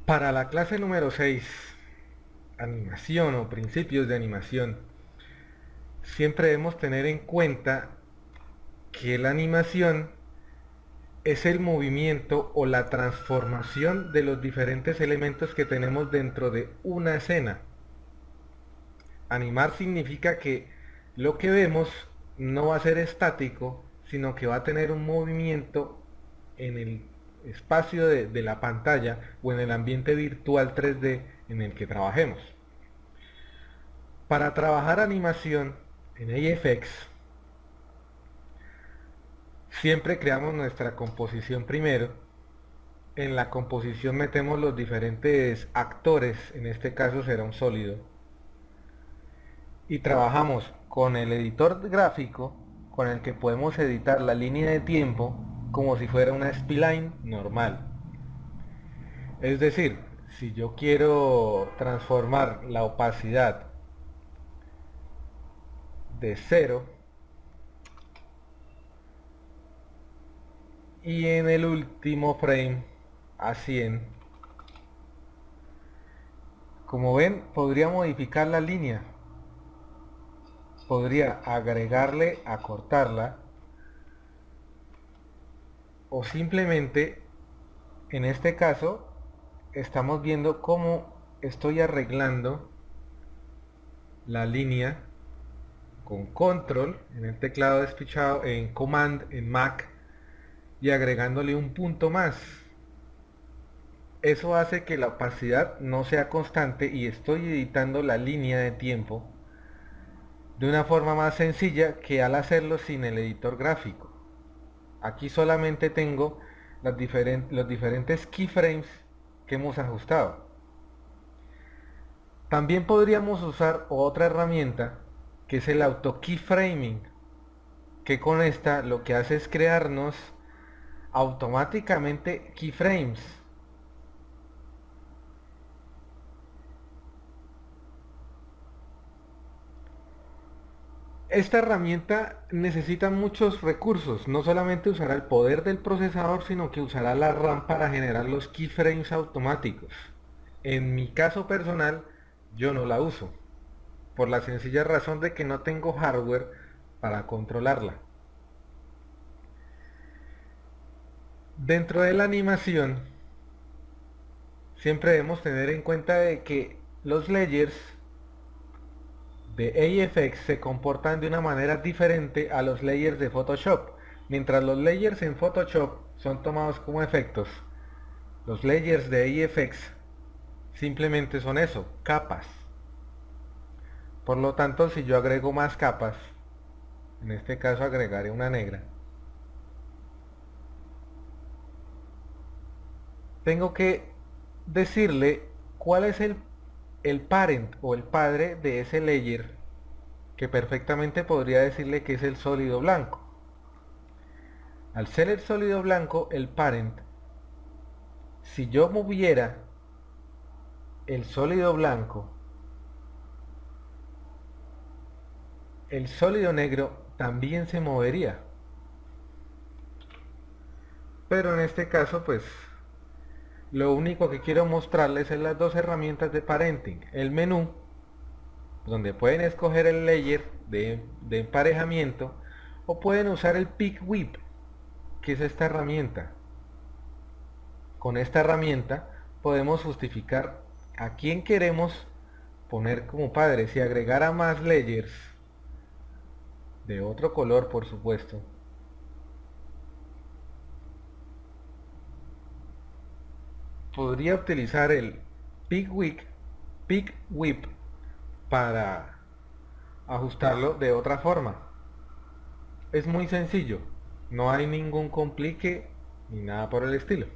Para la clase número 6, animación o principios de animación, siempre debemos tener en cuenta que la animación es el movimiento o la transformación de los diferentes elementos que tenemos dentro de una escena. Animar significa que lo que vemos no va a ser estático, sino que va a tener un movimiento en el espacio de la pantalla o en el ambiente virtual 3D en el que trabajemos. Para trabajar animación en AFX, siempre creamos nuestra composición primero. En la composición metemos los diferentes actores, en este caso será un sólido, y trabajamos con el editor gráfico con el que podemos editar la línea de tiempo como si fuera una spline normal. Es decir, si yo quiero transformar la opacidad de 0 y en el último frame a 100, como ven, podría modificar la línea, podría agregarle, acortarla, o simplemente, en este caso, estamos viendo cómo estoy arreglando la línea con control en el teclado despachado, en command en Mac, y agregándole un punto más. Eso hace que la opacidad no sea constante y estoy editando la línea de tiempo de una forma más sencilla que al hacerlo sin el editor gráfico. Aquí solamente tengo los diferentes keyframes que hemos ajustado. También podríamos usar otra herramienta que es el auto keyframing, que con esta lo que hace es crearnos automáticamente keyframes. Esta herramienta necesita muchos recursos, no solamente usará el poder del procesador, sino que usará la RAM para generar los keyframes automáticos. En mi caso personal, yo no la uso, por la sencilla razón de que no tengo hardware para controlarla. Dentro de la animación, siempre debemos tener en cuenta de que los layers de AFX se comportan de una manera diferente a los layers de Photoshop. Mientras los layers en Photoshop son tomados como efectos, los layers de AFX simplemente son eso, capas. Por lo tanto, si yo agrego más capas, en este caso agregaré una negra, tengo que decirle cuál es el parent o el padre de ese layer, que perfectamente podría decirle que es el sólido blanco. Al ser el sólido blanco el parent, si yo moviera el sólido blanco, el sólido negro también se movería. Pero en este caso, pues, lo único que quiero mostrarles es las dos herramientas de parenting. El menú, donde pueden escoger el layer de emparejamiento, o pueden usar el Pick Whip, que es esta herramienta. Con esta herramienta podemos justificar a quién queremos poner como padre. Si agregara más layers, de otro color por supuesto, podría utilizar el Pick Whip para ajustarlo de otra forma. Es muy sencillo, no hay ningún complique ni nada por el estilo.